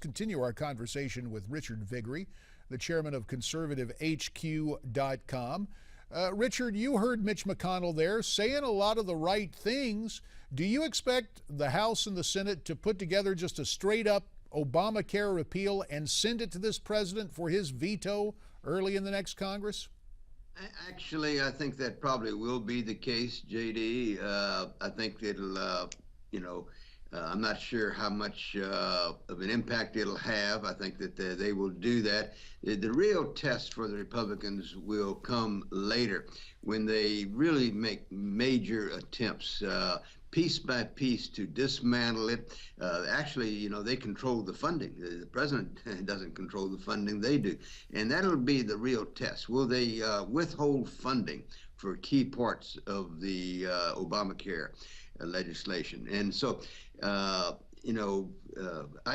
continue our conversation with Richard Viguerie, the chairman of ConservativeHQ.com. Richard, you heard Mitch McConnell there saying a lot of the right things. Do you expect the House and the Senate to put together just a straight-up Obamacare repeal and send it to this president for his veto early in the next Congress? Actually, I think that probably will be the case, JD. I think it'll, I'm not sure how much of an impact it'll have. I think that they will do that. The real test for the Republicans will come later when they really make major attempts, piece by piece, to dismantle it. Actually, they control the funding. The president doesn't control the funding, they do. And that'll be the real test. Will they withhold funding for key parts of the Obamacare legislation? And so, I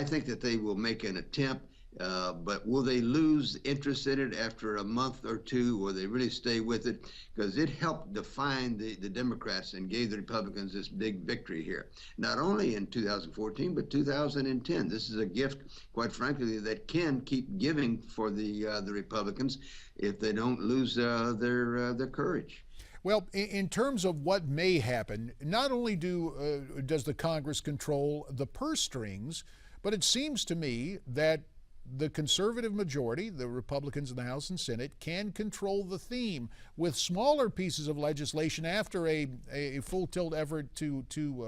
think that they will make an attempt, but will they lose interest in it after a month or two? Will they really stay with it? Because it helped define the Democrats and gave the Republicans this big victory here, not only in 2014, but 2010. This is a gift, quite frankly, that can keep giving for the Republicans if they don't lose their courage. Well, in terms of what may happen, not only does the Congress control the purse strings, but it seems to me that the conservative majority, the Republicans in the House and Senate, can control the theme with smaller pieces of legislation after a full-tilt effort to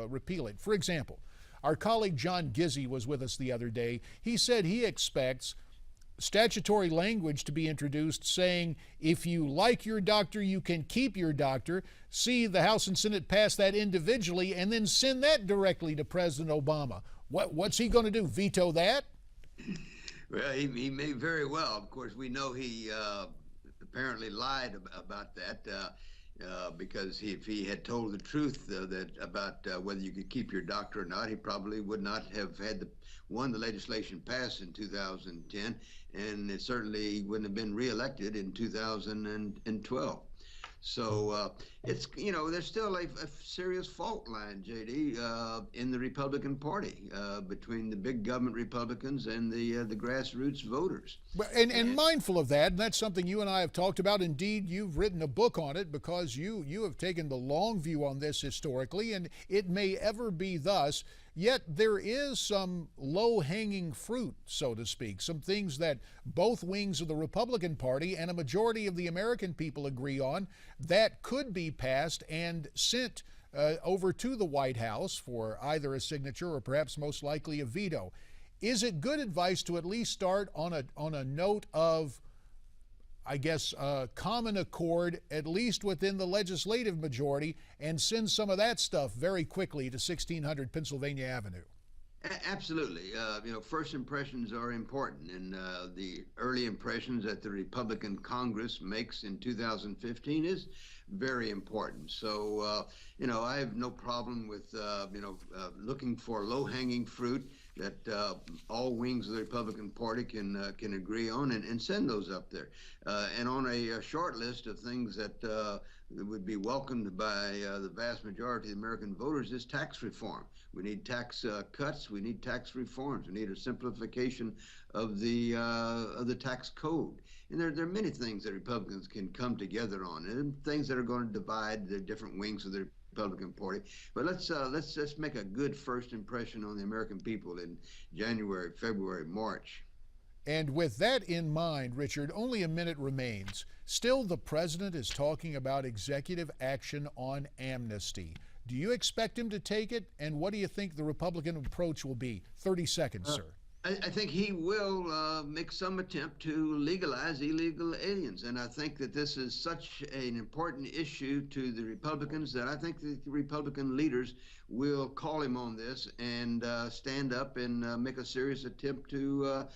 repeal it. For example, our colleague John Gizzi was with us the other day. He said he expects statutory language to be introduced saying if you like your doctor, you can keep your doctor. See the House and Senate pass that individually and then send that directly to President Obama. What's he going to do, veto that? Well, he may very well. Of course, we know he apparently lied about that because if he had told the truth about whether you could keep your doctor or not, he probably would not have had the legislation passed in 2010, and it certainly wouldn't have been reelected in 2012. So it's, there's still a serious fault line, JD, in the Republican Party between the big government Republicans and the grassroots voters. And mindful of that, and that's something you and I have talked about. Indeed, you've written a book on it because you have taken the long view on this historically, and it may ever be thus. Yet there is some low-hanging fruit, so to speak, some things that both wings of the Republican Party and a majority of the American people agree on that could be passed and sent over to the White House for either a signature or perhaps most likely a veto. Is it good advice to at least start on a note of, I guess, common accord, at least within the legislative majority, and send some of that stuff very quickly to 1600 Pennsylvania Avenue? Absolutely. First impressions are important, and the early impressions that the Republican Congress makes in 2015 is very important. So, I have no problem with, looking for low-hanging fruit that all wings of the Republican Party can agree on and send those up there. And on a short list of things that would be welcomed by the vast majority of American voters is tax reform. We need tax cuts. We need tax reforms. We need a simplification of the tax code. And there are many things that Republicans can come together on, and things that are going to divide the different wings of the Republican Party. But let's make a good first impression on the American people in January, February, March. And with that in mind, Richard, only a minute remains. Still, the president is talking about executive action on amnesty. Do you expect him to take it? And what do you think the Republican approach will be? 30 seconds, sir. I think he will make some attempt to legalize illegal aliens. And I think that this is such an important issue to the Republicans that I think the Republican leaders will call him on this and stand up and make a serious attempt to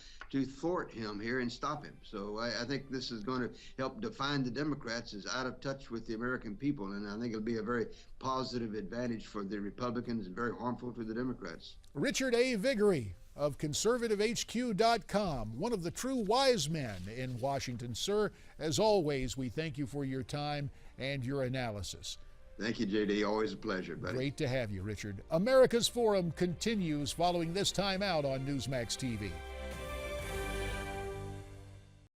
thwart him here and stop him. So I think this is going to help define the Democrats as out of touch with the American people. And I think it'll be a very positive advantage for the Republicans and very harmful to the Democrats. Richard A. Viguerie of ConservativeHQ.com, one of the true wise men in Washington. Sir, as always, we thank you for your time and your analysis. Thank you, JD. Always a pleasure, buddy. Great to have you, Richard. America's Forum continues following this time out on Newsmax TV.